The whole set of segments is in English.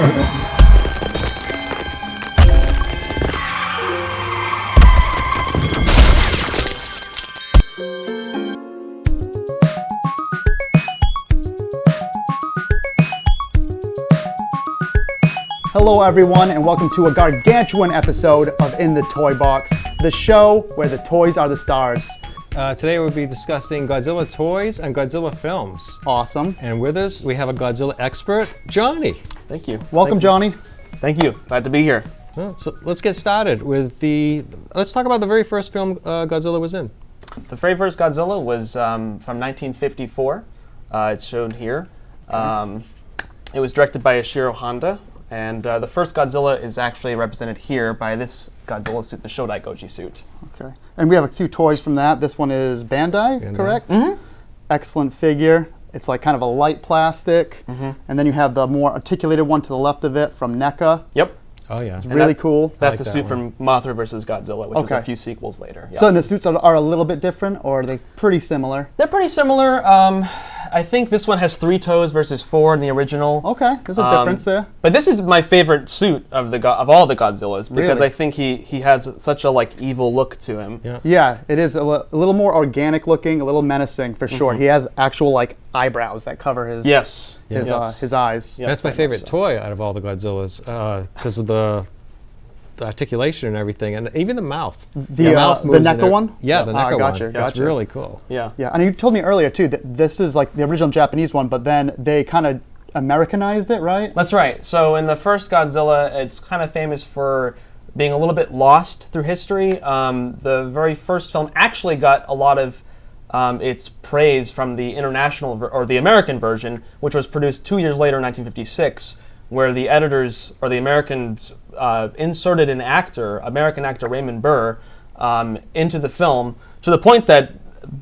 Hello everyone, and welcome to a gargantuan episode of In the Toy Box, the show where the toys are the stars. Today we'll be discussing Godzilla toys and Godzilla films. Awesome. And with us, we have a Godzilla expert, Johnny. Thank you. Welcome, Johnny. Thank you. Glad to be here. Well, so let's get started with let's talk about the very first film Godzilla was in. The very first Godzilla was from 1954. It's shown here. It was directed by Ishiro Honda. And the first Godzilla is actually represented here by this Godzilla suit, the Shodai Goji suit. Okay. And we have a few toys from that. This one is Bandai. Correct? Mm-hmm. Excellent figure. It's like kind of a light plastic. Mm-hmm. And then you have the more articulated one to the left of it from NECA. Yep. Oh, yeah. It's really cool. That's the suit from Mothra vs. Godzilla, which was a few sequels later. Yep. So the suits are a little bit different, or are they pretty similar? They're pretty similar. I think this one has 3 toes versus 4 in the original. Okay, there's a difference there. But this is my favorite suit of all the Godzillas because Really? I think he has such a evil look to him. Yeah, it is a little more organic looking, a little menacing for sure. He has actual eyebrows that cover his his eyes. Yeah, That's my favorite toy out of all the Godzillas because of the articulation and everything, and even the mouth. The mouth moves NECA one? Yeah, the NECA gotcha, one. That's gotcha. really cool. Yeah. Yeah, and you told me earlier too that this is like the original Japanese one, but then they kind of Americanized it, right? That's right. So in the first Godzilla, it's kind of famous for being a little bit lost through history. The very first film actually got a lot of its praise from the international or the American version, which was produced 2 years later in 1956, where the editors or the Americans inserted an American actor Raymond Burr, into the film to the point that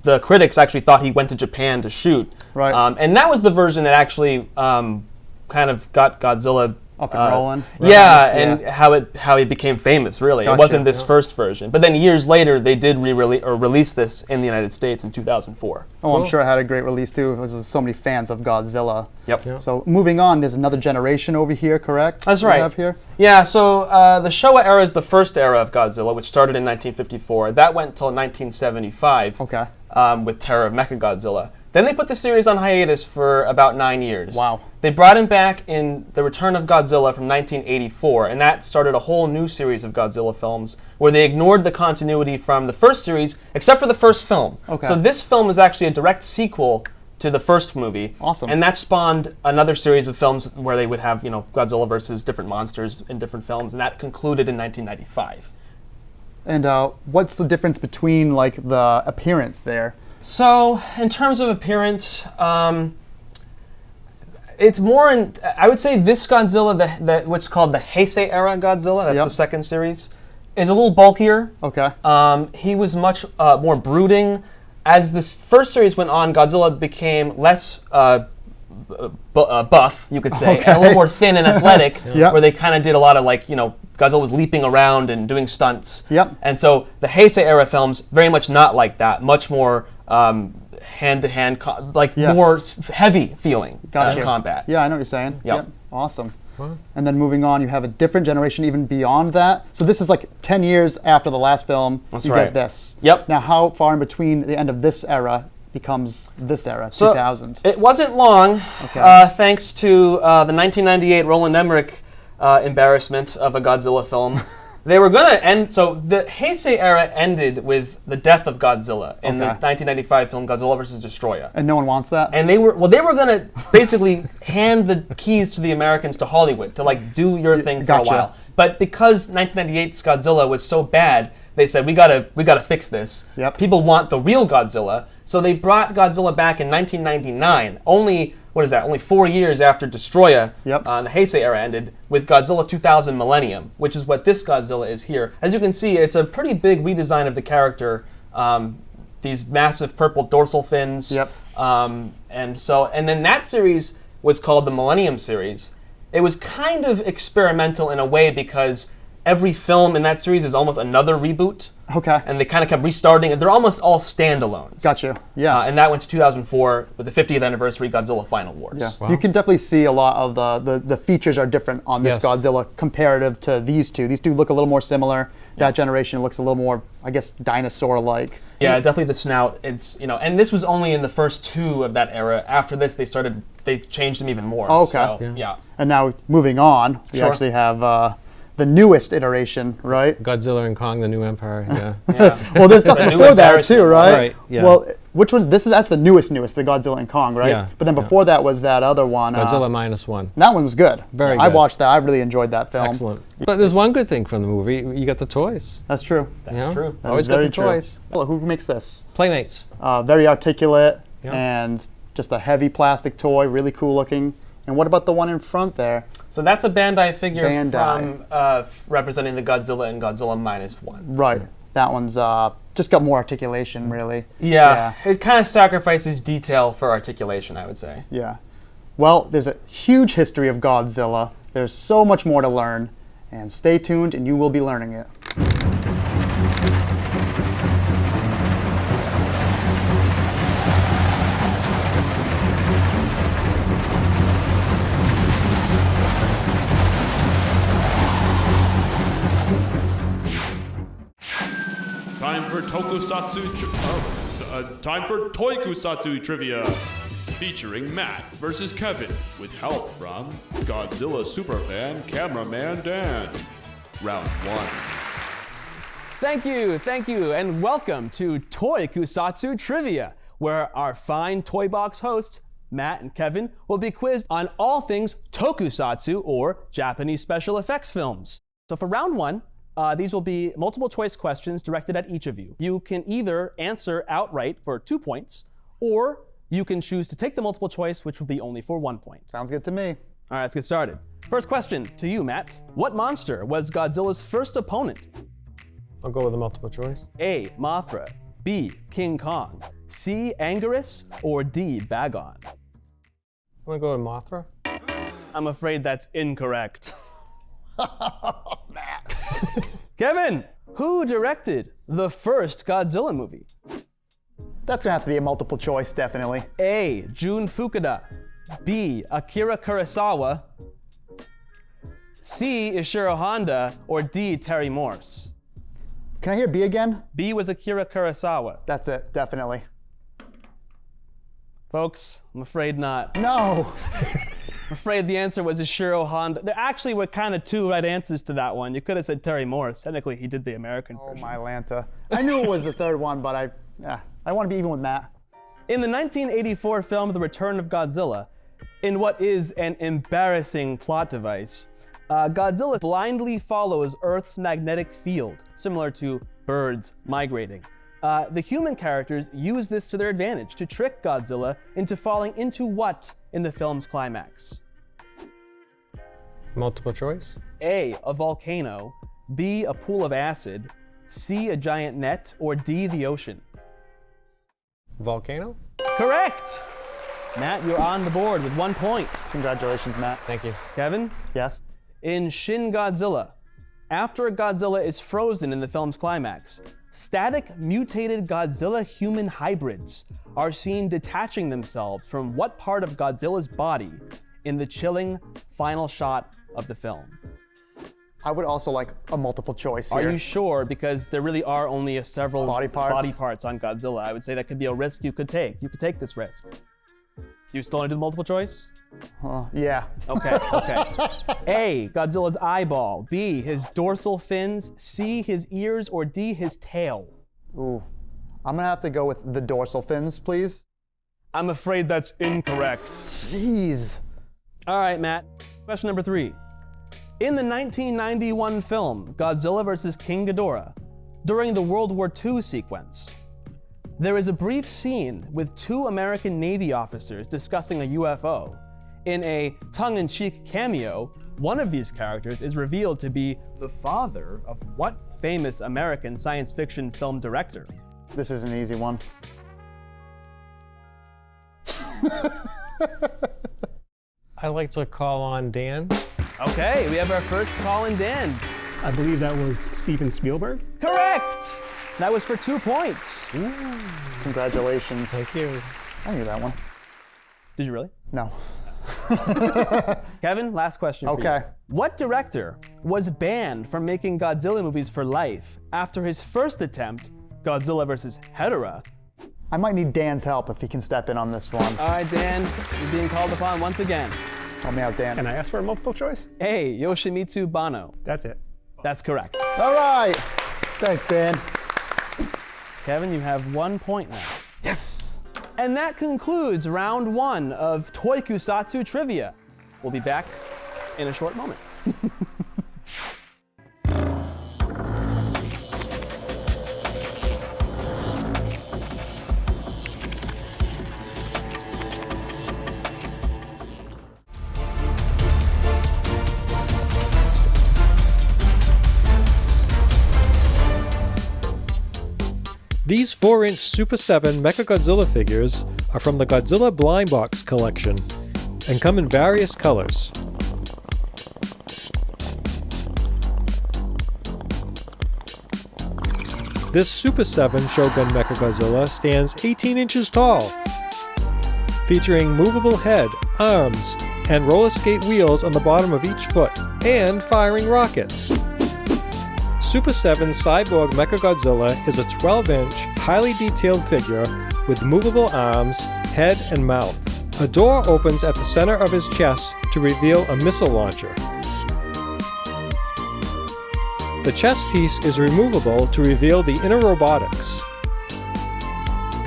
the critics actually thought he went to Japan to shoot. Right. And that was the version that actually kind of got Godzilla Up and rolling. And how he became famous, really. Gotcha. It wasn't this first version. But then years later, they did release this in the United States in 2004. Oh, I'm sure it had a great release too, because there's so many fans of Godzilla. Yep. Yeah. So moving on, there's another generation over here, correct? That's we right. have here? Yeah, so the Showa era is the first era of Godzilla, which started in 1954. That went till 1975 Okay. with Terror of Mecha Godzilla. Then they put the series on hiatus for about 9 years. Wow. They brought him back in The Return of Godzilla from 1984, and that started a whole new series of Godzilla films where they ignored the continuity from the first series, except for the first film. Okay. So this film is actually a direct sequel to the first movie. Awesome. And that spawned another series of films where they would have, Godzilla versus different monsters in different films, and that concluded in 1995. And what's the difference between the appearance there? So, in terms of appearance, it's more I would say this Godzilla, what's called the Heisei era Godzilla, that's the second series, is a little bulkier. Okay. He was much more brooding. As this first series went on, Godzilla became less buff, you could say, and a little more thin and athletic, where they kind of did a lot of Godzilla was leaping around and doing stunts. Yep. And so the Heisei era films, very much not like that, much more hand-to-hand, more heavy feeling combat. Yeah, I know what you're saying. Yep. Awesome. Wow. And then moving on, you have a different generation even beyond that. So this is 10 years after the last film. That's you right. get this. Yep. Now, how far in between the end of this era becomes this era, 2000? It wasn't long, thanks to the 1998 Roland Emmerich embarrassment of a Godzilla film. They were going to end, so the Heisei era ended with the death of Godzilla in the 1995 film Godzilla vs. Destroyer. And no one wants that? And they were going to basically hand the keys to the Americans to Hollywood to do your thing for a while. But because 1998's Godzilla was so bad, they said we gotta fix this. Yep. People want the real Godzilla, so they brought Godzilla back in 1999. Only 4 years after Destroyer, the Heisei era ended, with Godzilla 2000 Millennium, which is what this Godzilla is here. As you can see, it's a pretty big redesign of the character. These massive purple dorsal fins. Yep. And then that series was called the Millennium series. It was kind of experimental in a way because every film in that series is almost another reboot Okay. And they kind of kept restarting it. They're almost all standalones. Got you. Yeah. And that went to 2004 with the 50th anniversary Godzilla Final Wars. Yeah. Wow. You can definitely see a lot of the features are different on this Godzilla comparative to these two. These two look a little more similar. That generation looks a little more, I guess, dinosaur-like. Yeah, definitely the snout. It's and this was only in the first two of that era. After this, they changed them even more. Oh, okay. So, yeah. And now moving on, we actually have the newest iteration, right? Godzilla and Kong, the New Empire. Yeah. Yeah. Well, there's something before that too, right? Right, yeah. Well, which one? That's the newest, the Godzilla and Kong, right? Yeah, But then before that was that other one. Godzilla -1. That one was good. Very I good. watched that. I really enjoyed that film. Excellent. But there's one good thing from the movie. You got the toys. That's true. That's true. That Always is got very the true. toys. Well, who makes this? Playmates. Very articulate Yeah. and just a heavy plastic toy, really cool looking. And what about the one in front there? So that's a Bandai figure Bandai. from representing the Godzilla and Godzilla -1. Right. That one's just got more articulation, really. Yeah. It kind of sacrifices detail for articulation, I would say. Yeah. Well, there's a huge history of Godzilla. There's so much more to learn. And stay tuned and you will be learning it. Time for time for Tokusatsu trivia, featuring Matt versus Kevin, with help from Godzilla superfan cameraman Dan. Round 1. Thank you, and welcome to Tokusatsu Trivia, where our fine Toy Box hosts, Matt and Kevin, will be quizzed on all things Tokusatsu, or Japanese special effects films. So for round 1, these will be multiple choice questions directed at each of you. You can either answer outright for 2 points, or you can choose to take the multiple choice, which will be only for 1 point. Sounds good to me. All right, let's get started. First question to you, Matt. What monster was Godzilla's first opponent? I'll go with the multiple choice. A. Mothra, B. King Kong, C. Anguirus, or D. Bagon? I'm gonna go with Mothra. I'm afraid that's incorrect. Kevin, who directed the first Godzilla movie? That's gonna have to be a multiple choice, definitely. A. Jun Fukuda, B. Akira Kurosawa, C. Ishiro Honda, or D. Terry Morse? Can I hear B again? B was Akira Kurosawa. That's it, definitely. Folks, I'm afraid not. No! I'm afraid the answer was Ishiro Honda. There actually were kind of 2 right answers to that one. You could have said Terry Morse. Technically, he did the American version. Oh my Lanta. I knew it was the third one, but I want to be even with Matt. In the 1984 film The Return of Godzilla, in what is an embarrassing plot device, Godzilla blindly follows Earth's magnetic field, similar to birds migrating. The human characters use this to their advantage to trick Godzilla into falling into what in the film's climax? Multiple choice. A. A volcano, B. A pool of acid, C. A giant net, or D. The ocean? Volcano. Correct! Matt, you're on the board with 1 point. Congratulations, Matt. Thank you. Kevin? Yes? In Shin Godzilla, after Godzilla is frozen in the film's climax, static mutated Godzilla human hybrids are seen detaching themselves from what part of Godzilla's body in the chilling final shot of the film? I would also like a multiple choice here. Are you sure? Because there really are only several Body parts on Godzilla. I would say that could be a risk you could take. You could take this risk. You still want to do the multiple choice? Yeah. Okay. A, Godzilla's eyeball. B, his dorsal fins. C, his ears. Or D, his tail? Ooh. I'm gonna have to go with the dorsal fins, please. I'm afraid that's incorrect. Jeez. All right, Matt. Question number 3. In the 1991 film, Godzilla vs. King Ghidorah, during the World War II sequence, there is a brief scene with 2 American Navy officers discussing a UFO. In a tongue-in-cheek cameo, one of these characters is revealed to be the father of what famous American science fiction film director? This is an easy one. I'd like to call on Dan. Okay, we have our first call in Dan. I believe that was Steven Spielberg. Correct! That was for 2 points. Congratulations. Thank you. I knew that one. Did you really? No. Kevin, last question for Okay. you. What director was banned from making Godzilla movies for life after his first attempt, Godzilla vs. Hedorah? I might need Dan's help if he can step in on this one. All right, Dan, you're being called upon once again. Help me out, Dan. Can I ask for a multiple choice? A. Yoshimitsu Banno. That's it. That's correct. All right. Thanks, Dan. Kevin, you have 1 point now. Yes. And that concludes round 1 of Tokusatsu Trivia. We'll be back in a short moment. These 4-inch Super 7 Mecha Godzilla figures are from the Godzilla Blind Box collection and come in various colors. This Super 7 Shogun Mecha Godzilla stands 18 inches tall, featuring movable head, arms, and roller skate wheels on the bottom of each foot, and firing rockets. Super 7 Cyborg Mecha Godzilla is a 12-inch, highly detailed figure with movable arms, head, and mouth. A door opens at the center of his chest to reveal a missile launcher. The chest piece is removable to reveal the inner robotics.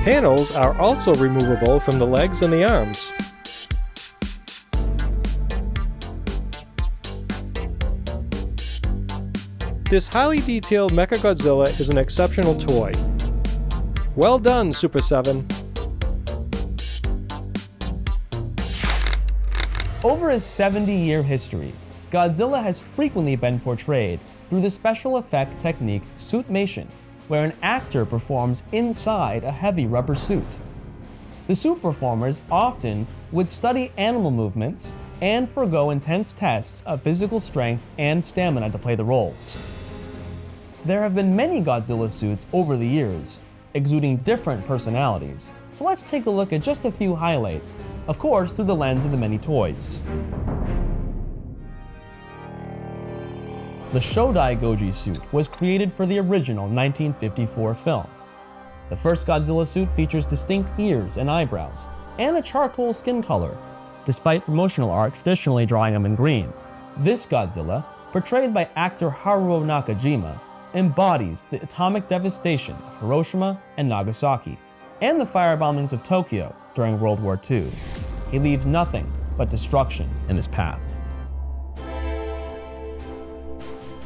Panels are also removable from the legs and the arms. This highly detailed Mecha Godzilla is an exceptional toy. Well done, Super 7. Over his 70-year history, Godzilla has frequently been portrayed through the special effect technique suitmation, where an actor performs inside a heavy rubber suit. The suit performers often would study animal movements and forgo intense tests of physical strength and stamina to play the roles. There have been many Godzilla suits over the years, exuding different personalities, so let's take a look at just a few highlights, of course through the lens of the many toys. The Shodai Goji suit was created for the original 1954 film. The first Godzilla suit features distinct ears and eyebrows, and a charcoal skin color, despite promotional art traditionally drawing him in green. This Godzilla, portrayed by actor Haruo Nakajima, embodies the atomic devastation of Hiroshima and Nagasaki, and the firebombings of Tokyo during World War II. He leaves nothing but destruction in his path.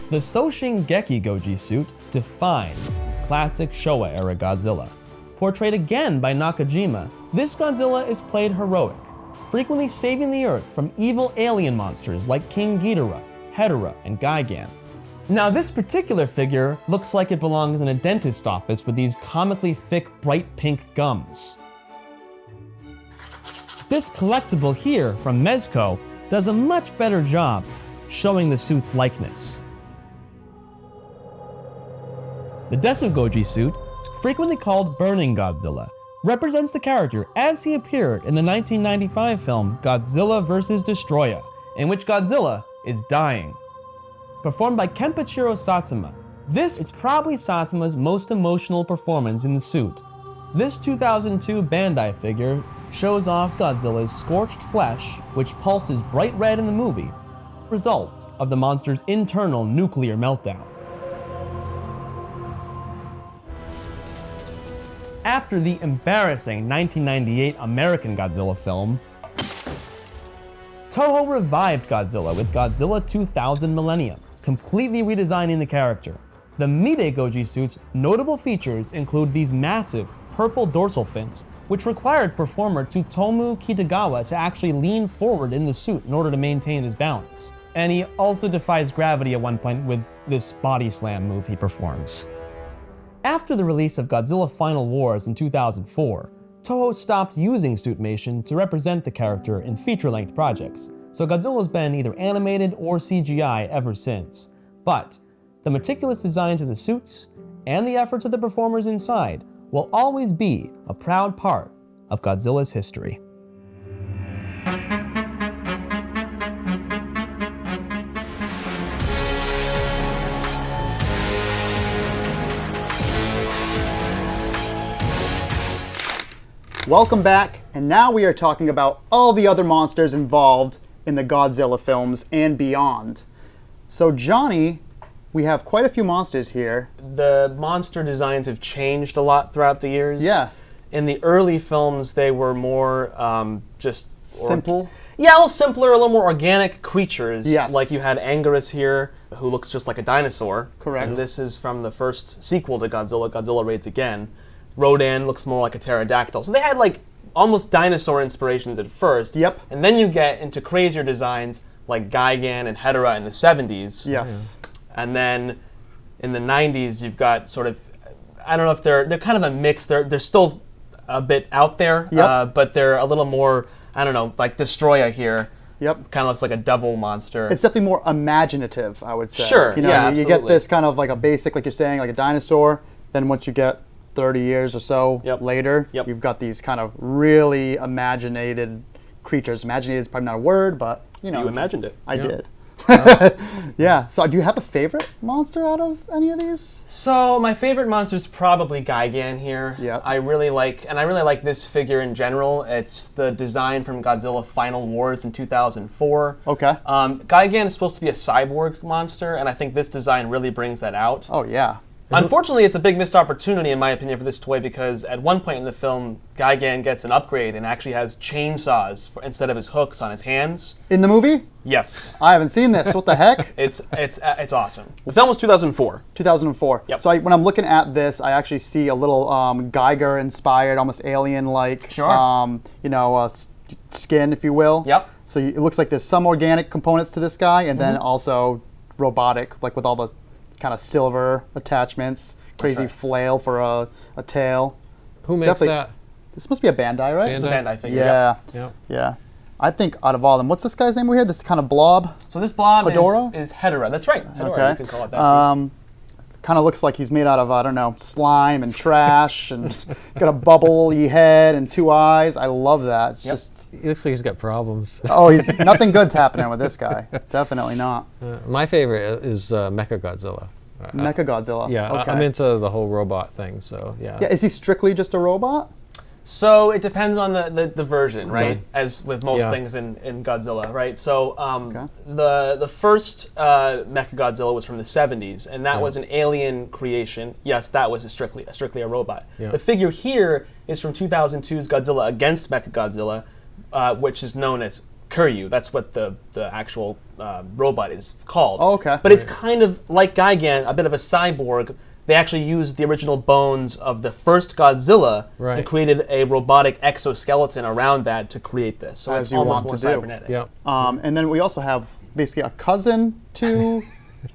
The Soshin Geki Goji suit defines classic Showa-era Godzilla. Portrayed again by Nakajima, this Godzilla is played heroic, frequently saving the Earth from evil alien monsters like King Ghidorah, Hedorah, and Gigan. Now this particular figure looks like it belongs in a dentist's office with these comically thick bright pink gums. This collectible here from Mezco does a much better job showing the suit's likeness. The Desu Goji suit, frequently called Burning Godzilla, represents the character as he appeared in the 1995 film Godzilla vs. Destroyer, in which Godzilla is dying. Performed by Kenpachiro Satsuma, this is probably Satsuma's most emotional performance in the suit. This 2002 Bandai figure shows off Godzilla's scorched flesh, which pulses bright red in the movie, results of the monster's internal nuclear meltdown. After the embarrassing 1998 American Godzilla film, Toho revived Godzilla with Godzilla 2000 Millennium, completely redesigning the character. The Mide Goji suit's notable features include these massive purple dorsal fins, which required performer Tsutomu Kitagawa to actually lean forward in the suit in order to maintain his balance. And he also defies gravity at one point with this body slam move he performs. After the release of Godzilla Final Wars in 2004, Toho stopped using suitmation to represent the character in feature-length projects, so Godzilla's been either animated or CGI ever since. But the meticulous designs of the suits and the efforts of the performers inside will always be a proud part of Godzilla's history. Welcome back, and now we are talking about all the other monsters involved in the Godzilla films and beyond. So Johnny, we have quite a few monsters here. The monster designs have changed a lot throughout the years. Yeah. In the early films, they were more Simple. Yeah, a little simpler, a little more organic creatures. Yes. Like you had Anguirus here, who looks just like a dinosaur. Correct. And this is from the first sequel to Godzilla, Godzilla Raids Again. Rodan looks more like a pterodactyl. So they had like almost dinosaur inspirations at first. Yep. And then you get into crazier designs like Gigan and Hedorah in the 70s. Yes. And then in the 90s, you've got sort of, I don't know if they're kind of a mix. They're still a bit out there, Yep. but they're a little more, I don't know, like Destroya here. Yep. Kind of looks like a devil monster. It's definitely more imaginative, I would say. Sure, You know, yeah, you get absolutely. this kind of like a basic, like you're saying, like a dinosaur. Then once you get 30 years or so Yep. later, Yep. you've got these kind of really imaginated creatures. Imaginated is probably not a word, but you know. You imagined it. I did. Yeah. So do you have a favorite monster out of any of these? So my favorite monster is probably Gigan here. Yep. I really like this figure in general. It's the design from Godzilla Final Wars in 2004. Okay. Gigan is supposed to be a cyborg monster, and I think this design really brings that out. Oh yeah. Unfortunately, it's a big missed opportunity, in my opinion, for this toy because at one point in the film, Gigan gets an upgrade and actually has chainsaws instead of his hooks on his hands. In the movie? Yes. I haven't seen this. What the heck? It's awesome. The film was 2004. 2004. Yep. So when I'm looking at this, I actually see a little Geiger-inspired, almost alien-like, Sure. skin, if you will. Yep. So it looks like there's some organic components to this guy, and then also robotic, like with all the kind of silver attachments, crazy right. flail for a tail. Who makes Definitely- that? This must be a Bandai, right? It's a Bandai figure. Yeah. Yeah. Yeah. I think out of all of them, what's this guy's name over here? This kind of blob? So this blob Hedorah? is Hedorah. That's right. Hedorah. Okay. You can call it that too. Kind of looks like he's made out of, I don't know, slime and trash and got a bubbly head and two eyes. I love that. It's just, He looks like he's got problems. nothing good's happening with this guy. Definitely not. My favorite is Mecha Godzilla. Mecha Godzilla. Yeah, Okay. I'm into the whole robot thing, so yeah. Yeah, is he strictly just a robot? So it depends on the version, right? Okay. As with most Yeah. things in Godzilla, right? So Okay. the first Mecha Godzilla was from the 70s, and that was an alien creation. Yes, that was strictly a robot. Yeah. The figure here is from 2002's Godzilla against Mecha Godzilla, which is known as Kuryu. That's what the actual robot is called. Oh, okay. But it's kind of like Gigan, a bit of a cyborg. They actually used the original bones of the first Godzilla Right. and created a robotic exoskeleton around that to create this. So As it's you almost want more to do. cybernetic. Yeah. And then we also have basically a cousin to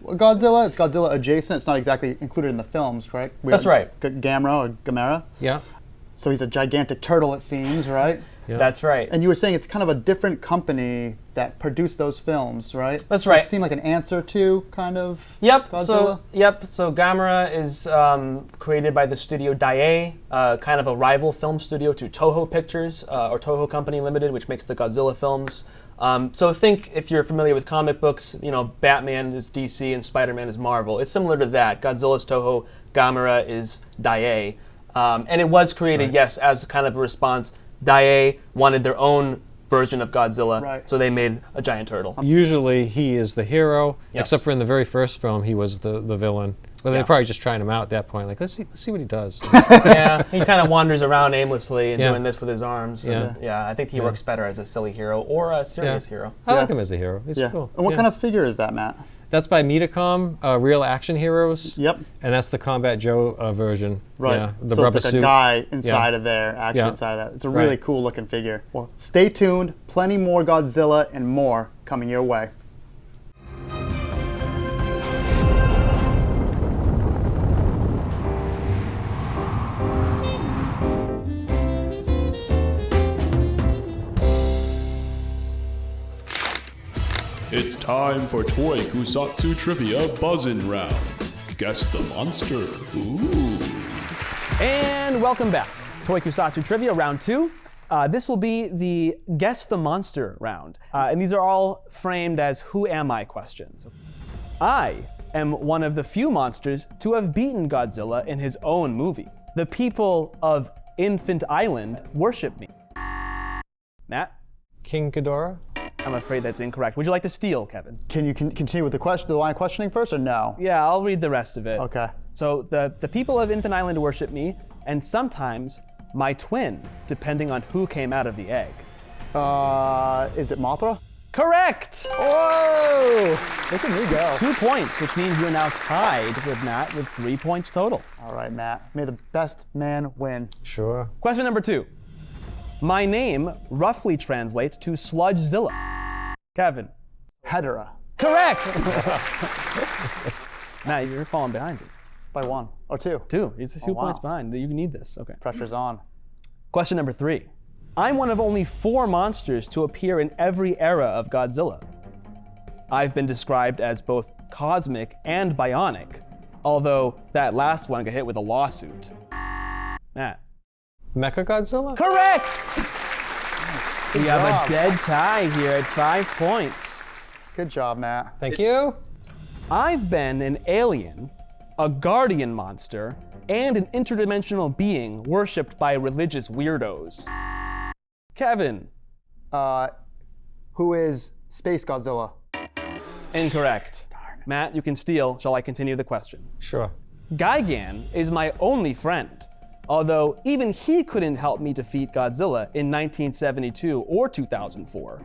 Godzilla. It's Godzilla adjacent. It's not exactly included in the films, correct? That's right. Gamera or Gamera. Yeah. So he's a gigantic turtle, it seems, right? Yeah. That's right. And you were saying it's kind of a different company that produced those films, right? That's Does right. it seem like an answer to kind of Yep. Godzilla? So Gamera is created by the studio Daiei, kind of a rival film studio to Toho Pictures or Toho Company Limited, which makes the Godzilla films. So think if you're familiar with comic books, Batman is DC and Spider-Man is Marvel. It's similar to that. Godzilla's Toho, Gamera is Daiei, and it was created, yes, as kind of a response. Daiei wanted their own version of Godzilla, Right. so they made a giant turtle. Usually he is the hero, Yes. except for in the very first film he was the villain. Well, Yeah. they're probably just trying him out at that point. Like, let's see what he does. Yeah, he kind of wanders around aimlessly and Yeah. doing this with his arms. Yeah. And, I think he works better as a silly hero or a serious hero. I Yeah. like him as a hero. He's Yeah. cool. And what Yeah. kind of figure is that, Matt? That's by Metacom, Real Action Heroes. Yep. And that's the Combat Joe version. Right. Yeah, the so rubber it's like suit. a guy inside of there, actually Yeah. inside of that. It's a really Right. cool looking figure. Well, stay tuned. Plenty more Godzilla and more coming your way. It's time for Toy Kusatsu Trivia Buzzin' Round. Guess the monster. Ooh. And welcome back. Tokusatsu Trivia Round 2. This will be the Guess the Monster round. And these are all framed as Who Am I questions. I am one of the few monsters to have beaten Godzilla in his own movie. The people of Infant Island worship me. Matt? King Ghidorah? I'm afraid that's incorrect. Would you like to steal, Kevin? Can you continue with the line of questioning first, or no? Yeah, I'll read the rest of it. Okay. So the people of Infant Island worship me, and sometimes my twin, depending on who came out of the egg. Is it Mothra? Correct! Whoa! Look at me go. 2 points, which means you're now tied with Matt with 3 points total. All right, Matt. May the best man win. Sure. Question number 2. My name roughly translates to Sludgezilla. Kevin. Hedera. Correct! Matt, you're falling behind. By 1 or 2. 2. He's 2 wow. points behind. You need this. Okay. Pressure's on. Question number 3. I'm one of only 4 monsters to appear in every era of Godzilla. I've been described as both cosmic and bionic, although that last one got hit with a lawsuit. Matt. Mecha Godzilla? Correct! We have job. a dead tie here at 5 points. Good job, Matt. Thank you. I've been an alien, a guardian monster, and an interdimensional being worshipped by religious weirdos. Kevin. Who is Space Godzilla? Incorrect. Matt, you can steal. Shall I continue the question? Sure. Gigan is my only friend, although even he couldn't help me defeat Godzilla in 1972 or 2004.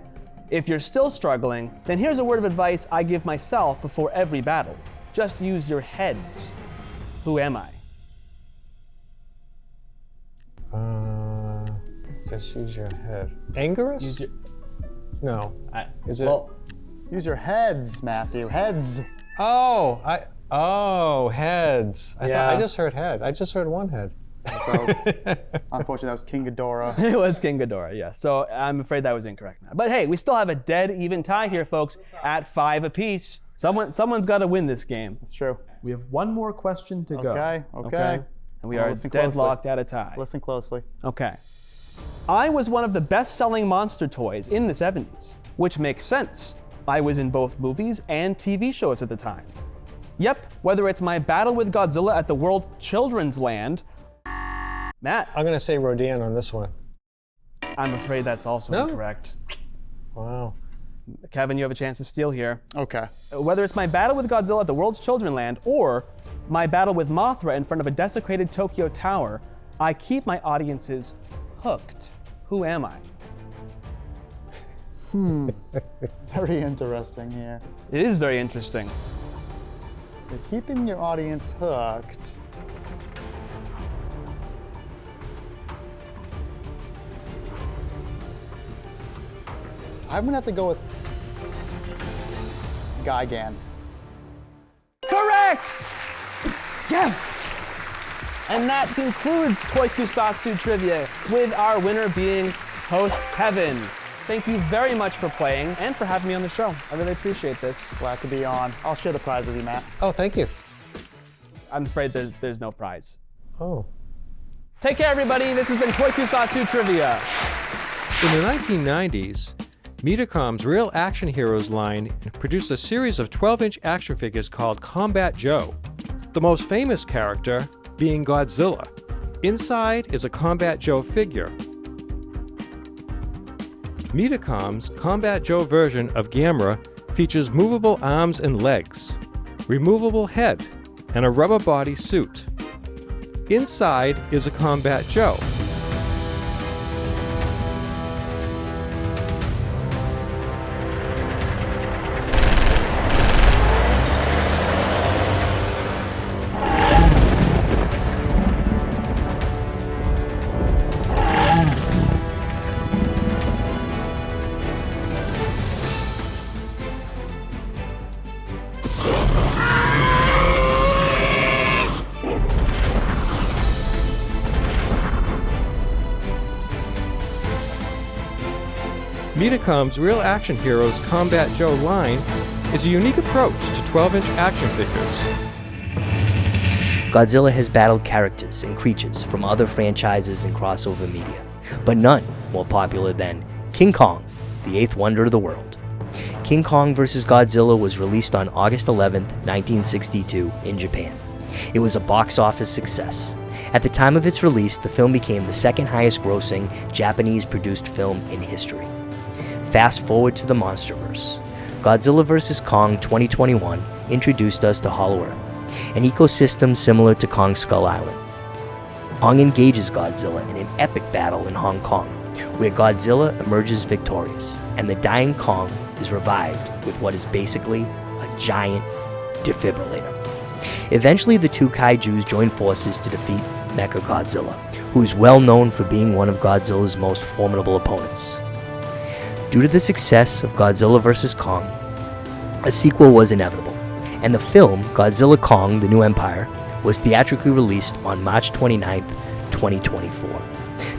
If you're still struggling, then here's a word of advice I give myself before every battle. Just use your heads. Who am I? Just use your head. Angerous? No. Is it? Use your heads, Matthew. Heads. Oh, heads. I Yeah. thought I just heard head. I just heard one head. So, unfortunately, that was King Ghidorah. It was King Ghidorah, yes. So I'm afraid that was incorrect now. But hey, we still have a dead even tie here, folks, at 5 apiece. Someone's got to win this game. It's true. We have one more question to go. Okay. And we Well, are listen closely. deadlocked at a tie. Listen closely. Okay. I was one of the best-selling monster toys in the 70s, which makes sense. I was in both movies and TV shows at the time. Yep, whether it's my battle with Godzilla at the World Children's Land. Matt, I'm gonna say Rodan on this one. I'm afraid that's also No? incorrect. Wow. Kevin, you have a chance to steal here. Okay. Whether it's my battle with Godzilla at the World's Children's Land or my battle with Mothra in front of a desecrated Tokyo Tower, I keep my audiences hooked. Who am I? Very interesting here. It is very interesting. You're keeping your audience hooked. I'm gonna have to go with Gigan. Correct! Yes! And that concludes Tokusatsu Trivia, with our winner being host Kevin. Thank you very much for playing and for having me on the show. I really appreciate this. Glad to be on. I'll share the prize with you, Matt. Oh, thank you. I'm afraid there's no prize. Oh. Take care, everybody. This has been Tokusatsu Trivia. In the 1990s, Metacom's Real Action Heroes line produced a series of 12-inch action figures called Combat Joe, the most famous character being Godzilla. Inside is a Combat Joe figure. Metacom's Combat Joe version of Gamera features movable arms and legs, removable head, and a rubber body suit. Inside is a Combat Joe. Metacom's Real Action Heroes Combat Joe line is a unique approach to 12-inch action figures. Godzilla has battled characters and creatures from other franchises and crossover media, but none more popular than King Kong, the eighth wonder of the world. King Kong vs. Godzilla was released on August 11, 1962 in Japan. It was a box office success. At the time of its release, the film became the second highest grossing Japanese-produced film in history. Fast forward to the Monsterverse. Godzilla vs. Kong 2021 introduced us to Hollow Earth, an ecosystem similar to Kong's Skull Island. Kong engages Godzilla in an epic battle in Hong Kong, where Godzilla emerges victorious, and the dying Kong is revived with what is basically a giant defibrillator. Eventually, the two kaijus join forces to defeat Mecha Godzilla, who is well known for being one of Godzilla's most formidable opponents. Due to the success of Godzilla vs. Kong, a sequel was inevitable, and the film Godzilla Kong: The New Empire was theatrically released on March 29, 2024.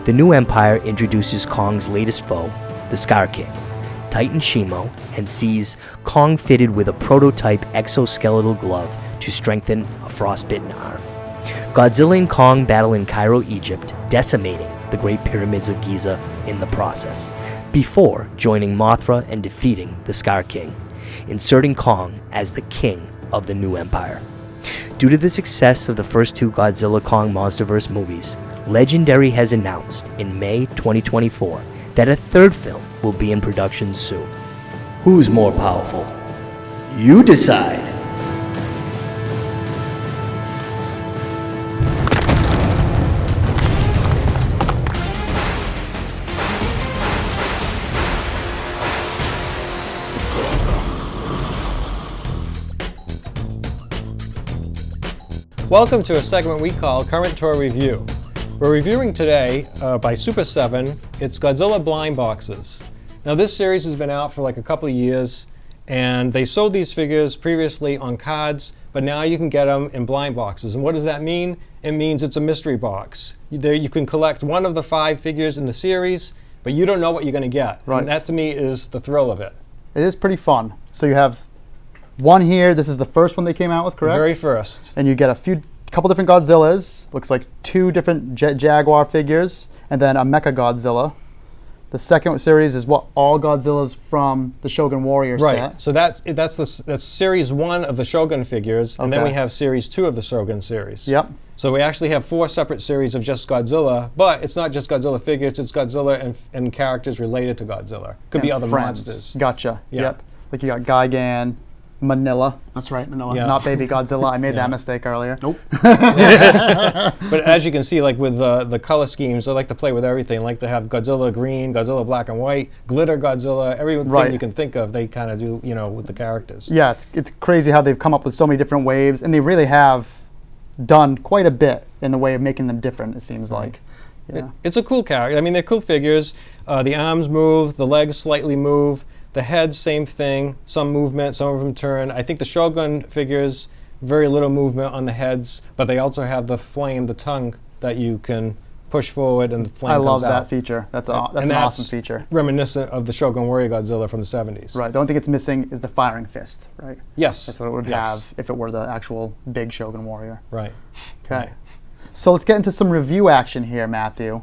The New Empire introduces Kong's latest foe, the Scar King, Titan Shimo, and sees Kong fitted with a prototype exoskeletal glove to strengthen a frostbitten arm. Godzilla and Kong battle in Cairo, Egypt, decimating the Great Pyramids of Giza in the process, before joining Mothra and defeating the Scar King, inserting Kong as the king of the New Empire. Due to the success of the first two Godzilla Kong Monsterverse movies, Legendary has announced in May 2024 that a third film will be in production soon. Who's more powerful? You decide. Welcome to a segment we call Current Toy Review. We're reviewing today, by Super 7, it's Godzilla blind boxes. Now this series has been out for like a couple of years, and they sold these figures previously on cards, but now you can get them in blind boxes. And what does that mean? It means it's a mystery box. There you can collect one of the 5 figures in the series, but you don't know what you're going to get. Right. And that to me is the thrill of it. It is pretty fun. So you have one here. This is the first one they came out with, correct? The very first. And you get couple different Godzillas. Looks like 2 different Jaguar figures, and then a Mecha Godzilla. The second series is all Godzillas from the Shogun Warrior set. So that's series 1 of the Shogun figures, and then Okay. we have series 2 of the Shogun series. Yep. So we actually have 4 separate series of just Godzilla, but it's not just Godzilla figures, it's Godzilla and characters related to Godzilla. Could be And other friends. monsters. Gotcha. Yeah. Yep. Like you got Gigan, Manila. That's right, Manila. Yeah. Not Baby Godzilla. I made that mistake earlier. Nope. But as you can see, like with the color schemes, they like to play with everything. Like to have Godzilla green, Godzilla black and white, glitter Godzilla, everything Right. you can think of, they kind of do, with the characters. Yeah, it's crazy how they've come up with so many different waves, and they really have done quite a bit in the way of making them different, it seems like. Yeah. It's a cool character. I mean, they're cool figures. The arms move, the legs slightly move. The head, same thing. Some movement, some of them turn. I think the Shogun figures, very little movement on the heads, but they also have the flame, the tongue that you can push forward and the flame I comes out. love that feature. That's And an that's awesome feature. Reminiscent of the Shogun Warrior Godzilla from the 70s. Right. The only thing it's missing is the firing fist, right? Yes. That's what it would have if it were the actual big Shogun Warrior. Right. Okay. Right. So let's get into some review action here, Matthew.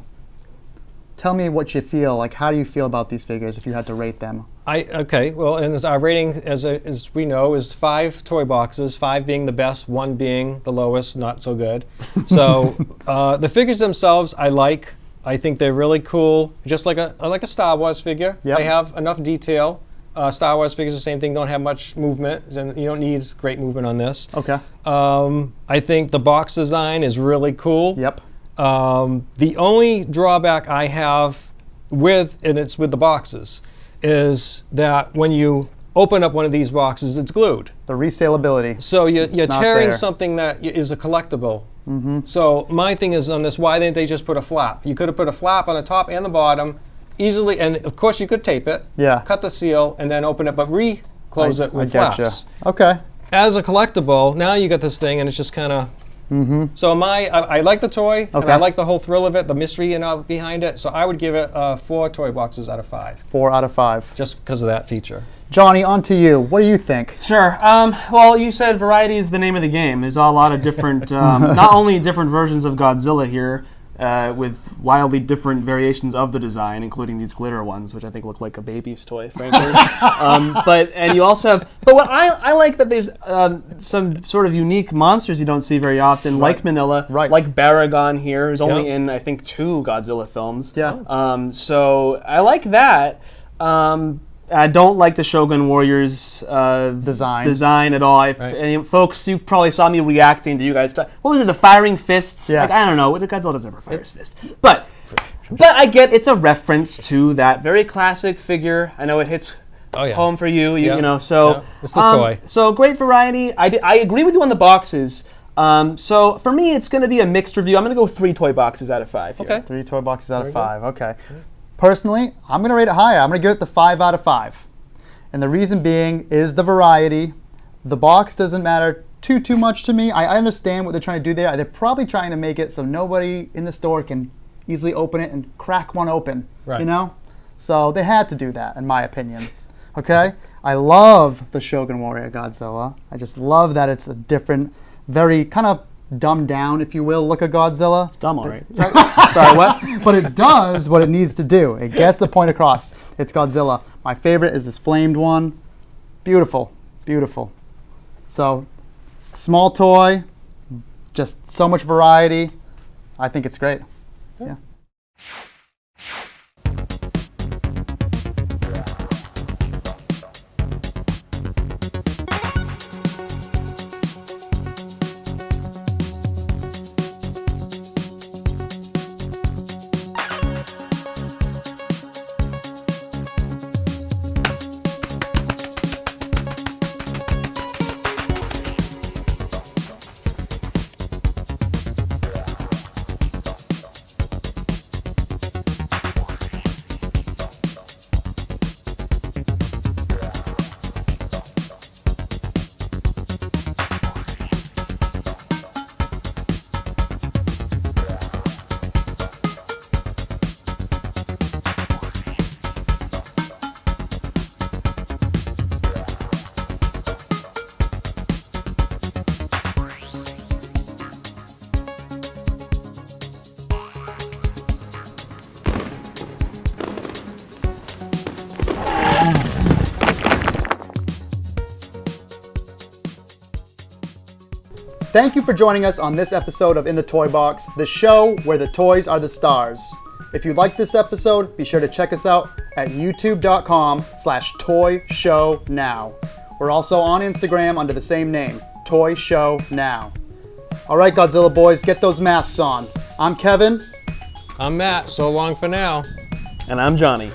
Tell me what you feel. Like, how do you feel about these figures if you had to rate them? Okay, well, and our rating, as we know, is 5 toy boxes, 5 being the best, 1 being the lowest, not so good. So the figures themselves, I like. I think they're really cool, just like a Star Wars figure. Yep. They have enough detail. Star Wars figures, the same thing, don't have much movement, and you don't need great movement on this. Okay. I think the box design is really cool. Yep. The only drawback I have and it's with the boxes, is that when you open up one of these boxes, it's glued. The resaleability. So you're not tearing there. something that is a collectible. Mm-hmm. So my thing is on this, why didn't they just put a flap? You could have put a flap on the top and the bottom easily, and of course you could tape it, Yeah. cut the seal, and then open it, but re-close it with I getcha. flaps. Okay. As a collectible, now you got this thing, and it's just kind of. Mm-hmm. So I like the toy, and Okay. I like the whole thrill of it, the mystery behind it. So I would give it 4 toy boxes out of 5, 4 out of 5. just because of that feature. Johnny, on to you. What do you think? Sure. Well, you said variety is the name of the game. There's a lot of different, not only different versions of Godzilla here, with wildly different variations of the design, including these glitter ones, which I think look like a baby's toy, frankly. And you also have, but what I like that there's some sort of unique monsters you don't see very often, like Manila, like Baragon here, who's only in, I think, 2 Godzilla films. Yeah. So I like that. I don't like the Shogun Warriors design at all. And folks, you probably saw me reacting to you guys. What was it, the firing fists? Yes. Like, I don't know. Godzilla doesn't ever fire his fist. But I get it's a reference to that very classic figure. I know it hits home for you. You know, so it's the toy. So great variety. I agree with you on the boxes. So for me, it's going to be a mixed review. I'm going to go 3 toy boxes out of 5 here. Okay. 3 toy boxes out of 5. Okay. Personally, I'm going to rate it higher. I'm going to give it the 5 out of 5. And the reason being is the variety. The box doesn't matter too much to me. I understand what they're trying to do there. They're probably trying to make it so nobody in the store can easily open it and crack one open. Right. You know? So they had to do that, in my opinion. Okay? I love the Shogun Warrior Godzilla. I just love that it's a different, very kind of dumbed down, if you will, look at Godzilla. It's dumb, all right. Sorry, what? But it does what it needs to do. It gets the point across. It's Godzilla. My favorite is this flamed one. Beautiful, beautiful. So, small toy, just so much variety. I think it's great. Yeah. Thank you for joining us on this episode of In the Toy Box, the show where the toys are the stars. If you liked this episode, be sure to check us out at youtube.com/toyshownow. We're also on Instagram under the same name, Toy Show Now. All right, Godzilla boys, get those masks on. I'm Kevin. I'm Matt. So long for now. And I'm Johnny.